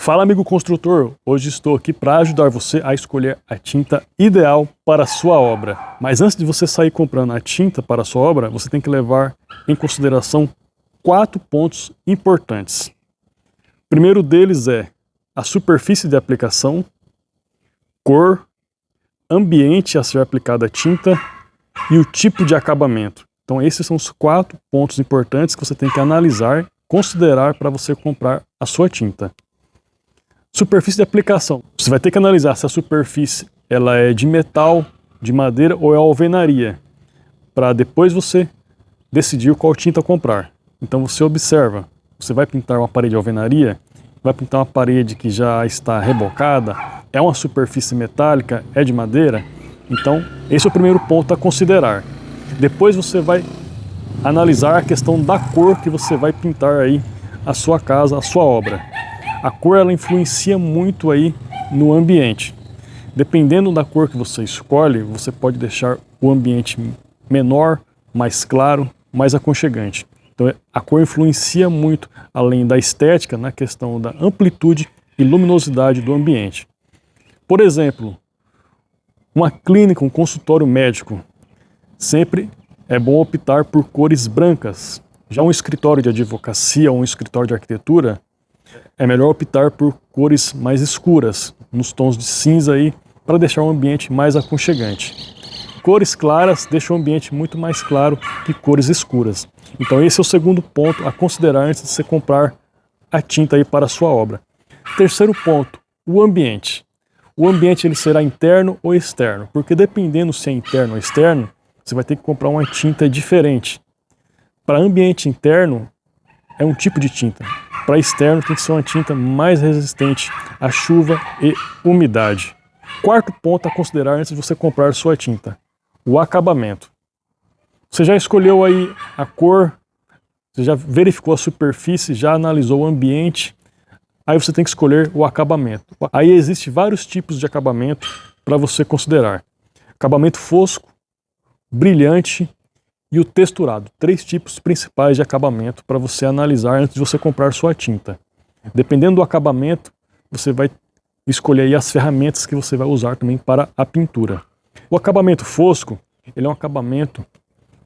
Fala, amigo construtor! Hoje estou aqui para ajudar você a escolher a tinta ideal para a sua obra. Mas antes de você sair comprando a tinta para a sua obra, você tem que levar em consideração 4 pontos importantes. O primeiro deles é a superfície de aplicação, cor, ambiente a ser aplicada a tinta e o tipo de acabamento. Então esses são os 4 pontos importantes que você tem que analisar, considerar para você comprar a sua tinta. Superfície de aplicação. Você vai ter que analisar se a superfície ela é de metal, de madeira ou é alvenaria, para depois você decidir qual tinta comprar. Então você observa, você vai pintar uma parede de alvenaria, vai pintar uma parede que já está rebocada, é uma superfície metálica, é de madeira, então esse é o primeiro ponto a considerar. Depois você vai analisar a questão da cor que você vai pintar aí a sua casa, a sua obra. A cor ela influencia muito aí no ambiente. Dependendo da cor que você escolhe, você pode deixar o ambiente menor, mais claro, mais aconchegante. Então a cor influencia muito, além da estética, na questão da amplitude e luminosidade do ambiente. Por exemplo, uma clínica, um consultório médico, sempre é bom optar por cores brancas. Já um escritório de advocacia ou um escritório de arquitetura, é melhor optar por cores mais escuras, nos tons de cinza aí, para deixar o ambiente mais aconchegante. Cores claras deixam o ambiente muito mais claro que cores escuras. Então esse é o segundo ponto a considerar antes de você comprar a tinta aí para a sua obra. Terceiro ponto, o ambiente. O ambiente ele será interno ou externo, porque dependendo se é interno ou externo, você vai ter que comprar uma tinta diferente. Para ambiente interno, é um tipo de tinta. Para externo tem que ser uma tinta mais resistente à chuva e umidade. Quarto ponto a considerar antes de você comprar sua tinta, o acabamento. Você já escolheu aí a cor, você já verificou a superfície, já analisou o ambiente, aí você tem que escolher o acabamento. Aí existem vários tipos de acabamento para você considerar. Acabamento fosco, brilhante e o texturado. 3 tipos principais de acabamento para você analisar antes de você comprar sua tinta. Dependendo do acabamento, você vai escolher aí as ferramentas que você vai usar também para a pintura. O acabamento fosco, ele é um acabamento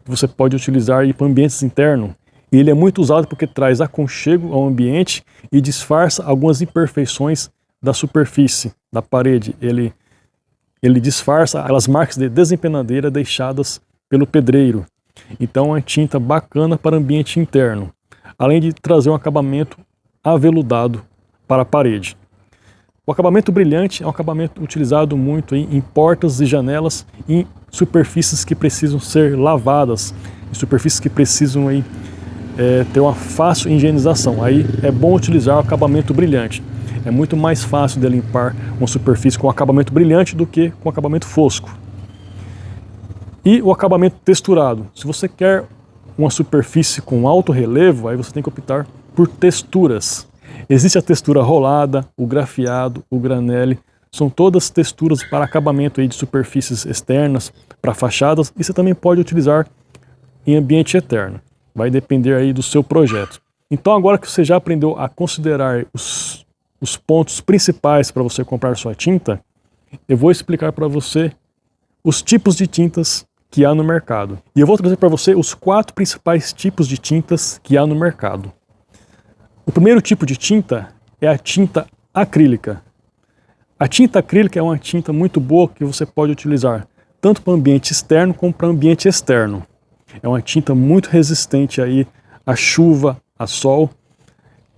que você pode utilizar aí para ambientes internos. E ele é muito usado porque traz aconchego ao ambiente e disfarça algumas imperfeições da superfície, da parede. Ele disfarça aquelas marcas de desempenadeira deixadas pelo pedreiro. Então é uma tinta bacana para ambiente interno, além de trazer um acabamento aveludado para a parede. O acabamento brilhante é um acabamento utilizado muito em portas e janelas, em superfícies que precisam ser lavadas, em superfícies que precisam aí, ter uma fácil higienização. Aí é bom utilizar o acabamento brilhante. É muito mais fácil de limpar uma superfície com acabamento brilhante do que com acabamento fosco. E o acabamento texturado. Se você quer uma superfície com alto relevo, aí você tem que optar por texturas. Existe a textura rolada, o grafiado, o granele. São todas texturas para acabamento aí de superfícies externas, para fachadas. E você também pode utilizar em ambiente externo. Vai depender aí do seu projeto. Então agora que você já aprendeu a considerar os pontos principais para você comprar sua tinta, eu vou explicar para você os tipos de tintas que há no mercado. E eu vou trazer para você os 4 principais tipos de tintas que há no mercado. O primeiro tipo de tinta é a tinta acrílica. A tinta acrílica é uma tinta muito boa que você pode utilizar tanto para ambiente externo como para ambiente externo. É uma tinta muito resistente aí à chuva, a sol.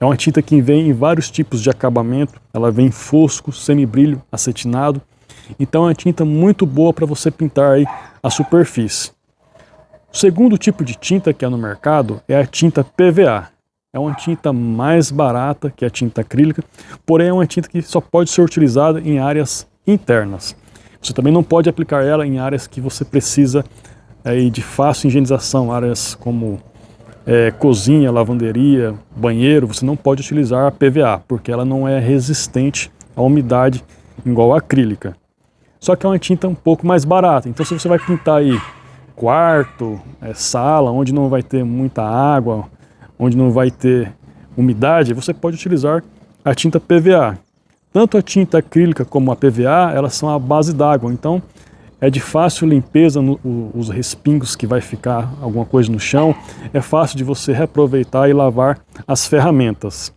É uma tinta que vem em vários tipos de acabamento. Ela vem fosco, semibrilho, acetinado. Então é uma tinta muito boa para você pintar aí a superfície. O segundo tipo de tinta que há no mercado é a tinta PVA. É uma tinta mais barata que a tinta acrílica, porém é uma tinta que só pode ser utilizada em áreas internas. Você também não pode aplicar ela em áreas que você precisa aí de fácil higienização, áreas como cozinha, lavanderia, banheiro. Você não pode utilizar a PVA, porque ela não é resistente à umidade igual a acrílica. Só que é uma tinta um pouco mais barata. Então se você vai pintar aí quarto, sala, onde não vai ter muita água, onde não vai ter umidade, você pode utilizar a tinta PVA. Tanto a tinta acrílica como a PVA, elas são à base d'água, então é de fácil limpeza, os respingos que vai ficar alguma coisa no chão, é fácil de você reaproveitar e lavar as ferramentas.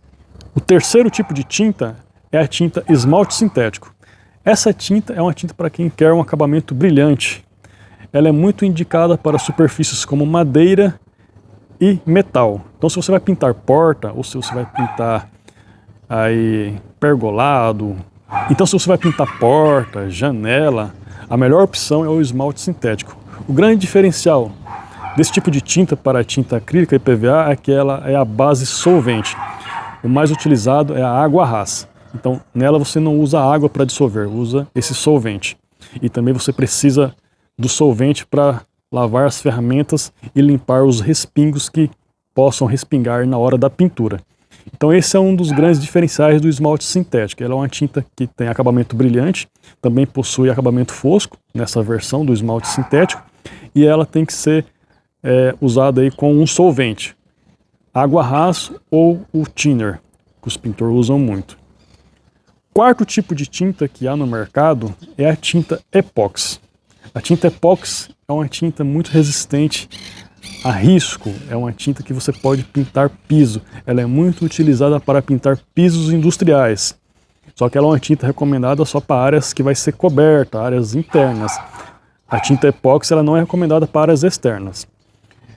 O terceiro tipo de tinta é a tinta esmalte sintético. Essa tinta é uma tinta para quem quer um acabamento brilhante. Ela é muito indicada para superfícies como madeira e metal. Então se você vai pintar porta, ou se você vai pintar aí pergolado, então se você vai pintar porta, janela, a melhor opção é o esmalte sintético. O grande diferencial desse tipo de tinta para a tinta acrílica e PVA é que ela é a base solvente. O mais utilizado é a água rasa. Então nela você não usa água para dissolver, usa esse solvente. E também você precisa do solvente para lavar as ferramentas e limpar os respingos que possam respingar na hora da pintura. Então esse é um dos grandes diferenciais do esmalte sintético. Ela é uma tinta que tem acabamento brilhante, também possui acabamento fosco nessa versão do esmalte sintético, e ela tem que ser usada aí com um solvente, água rasa ou o thinner, que os pintores usam muito. Quarto tipo de tinta que há no mercado é a tinta epóxi. A tinta epóxi é uma tinta muito resistente a risco, é uma tinta que você pode pintar piso. Ela é muito utilizada para pintar pisos industriais. Só que ela é uma tinta recomendada só para áreas que vai ser coberta, áreas internas. A tinta epóxi ela não é recomendada para áreas externas.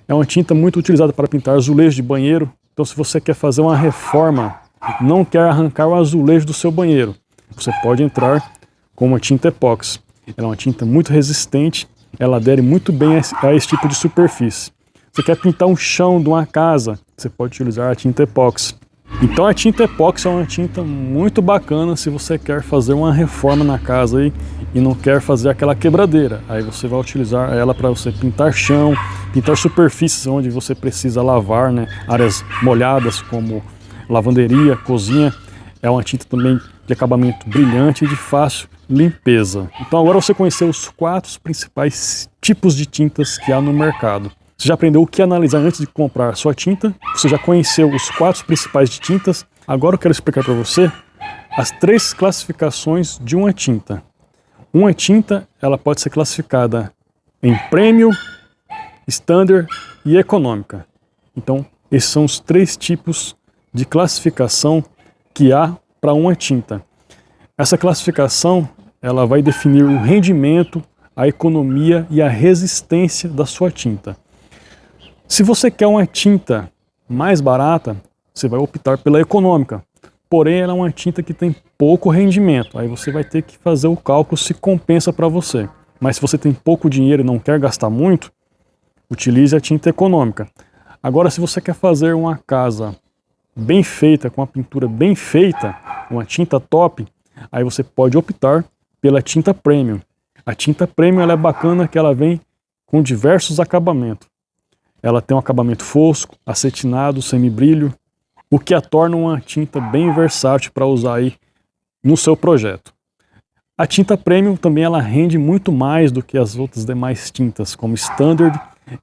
É uma tinta muito utilizada para pintar azulejo de banheiro. Então se você quer fazer uma reforma, não quer arrancar o azulejo do seu banheiro, você pode entrar com uma tinta epóxi. Ela é uma tinta muito resistente, ela adere muito bem a esse tipo de superfície. Você quer pintar um chão de uma casa, você pode utilizar a tinta epóxi. Então a tinta epóxi é uma tinta muito bacana se você quer fazer uma reforma na casa aí e não quer fazer aquela quebradeira. Aí você vai utilizar ela para você pintar chão, pintar superfícies onde você precisa lavar, né? Áreas molhadas como lavanderia, cozinha. É uma tinta também de acabamento brilhante e de fácil limpeza. Então agora você conheceu os 4 principais tipos de tintas que há no mercado. Você já aprendeu o que analisar antes de comprar sua tinta, você já conheceu os 4 principais de tintas. Agora eu quero explicar para você as 3 classificações de uma tinta. Uma tinta ela pode ser classificada em premium, standard e econômica. Então esses são os 3 tipos de classificação que há para uma tinta. Essa classificação ela vai definir o rendimento, a economia e a resistência da sua tinta. Se você quer uma tinta mais barata, você vai optar pela econômica. Porém, ela é uma tinta que tem pouco rendimento. Aí você vai ter que fazer o cálculo se compensa para você. Mas se você tem pouco dinheiro e não quer gastar muito, utilize a tinta econômica. Agora, se você quer fazer uma casa bem feita, com a pintura bem feita, uma tinta top, aí você pode optar pela tinta premium. A tinta premium ela é bacana que ela vem com diversos acabamentos. Ela tem um acabamento fosco, acetinado, semibrilho, o que a torna uma tinta bem versátil para usar aí no seu projeto. A tinta premium também ela rende muito mais do que as outras demais tintas, como standard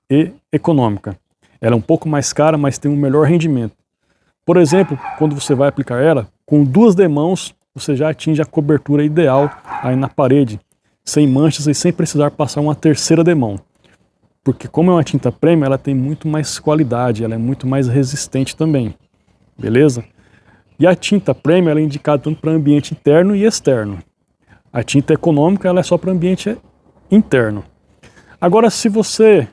e econômica. Ela é um pouco mais cara, mas tem um melhor rendimento. Por exemplo, quando você vai aplicar ela, com 2 demãos você já atinge a cobertura ideal aí na parede, sem manchas e sem precisar passar uma 3ª demão. Porque como é uma tinta premium, ela tem muito mais qualidade, ela é muito mais resistente também, beleza? E a tinta premium ela é indicada tanto para ambiente interno e externo. A tinta econômica ela é só para ambiente interno. Agora, se você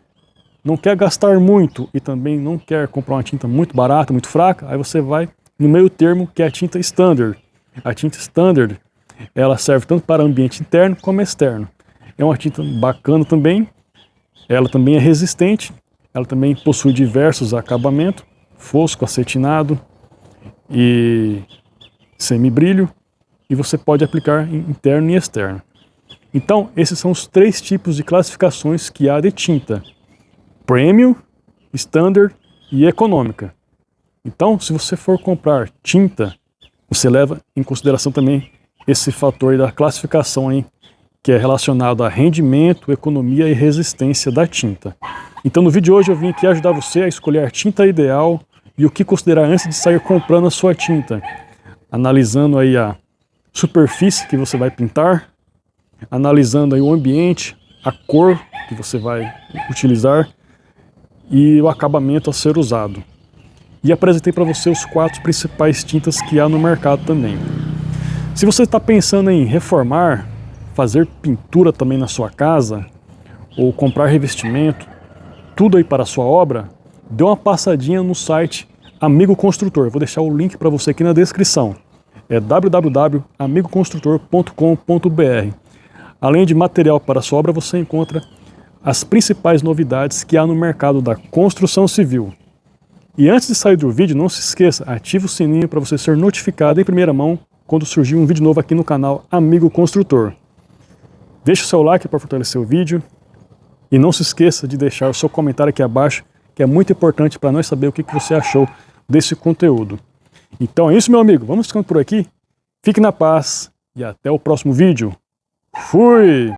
não quer gastar muito e também não quer comprar uma tinta muito barata, muito fraca, aí você vai no meio termo, que é a tinta standard. A tinta standard ela serve tanto para ambiente interno como externo. É uma tinta bacana também. Ela também é resistente, ela também possui diversos acabamentos, fosco, acetinado e semibrilho, e você pode aplicar em interno e externo. Então, esses são os 3 tipos de classificações que há de tinta: premium, standard e econômica. Então, se você for comprar tinta, você leva em consideração também esse fator da classificação aí, que é relacionado a rendimento, economia e resistência da tinta. Então no vídeo de hoje eu vim aqui ajudar você a escolher a tinta ideal e o que considerar antes de sair comprando a sua tinta. analisando aí a superfície que você vai pintar, analisando aí o ambiente, a cor que você vai utilizar e o acabamento a ser usado. E apresentei para você os 4 principais tintas que há no mercado também. Se você está pensando em reformar, fazer pintura também na sua casa, ou comprar revestimento, tudo aí para a sua obra, dê uma passadinha no site Amigo Construtor. Vou deixar o link para você aqui na descrição. É www.amigoconstrutor.com.br. Além de material para a sua obra, você encontra as principais novidades que há no mercado da construção civil. E antes de sair do vídeo, não se esqueça, ative o sininho para você ser notificado em primeira mão quando surgir um vídeo novo aqui no canal Amigo Construtor. Deixe o seu like para fortalecer o vídeo e não se esqueça de deixar o seu comentário aqui abaixo, que é muito importante para nós saber o que você achou desse conteúdo. Então é isso, meu amigo, vamos ficando por aqui, fique na paz e até o próximo vídeo. Fui!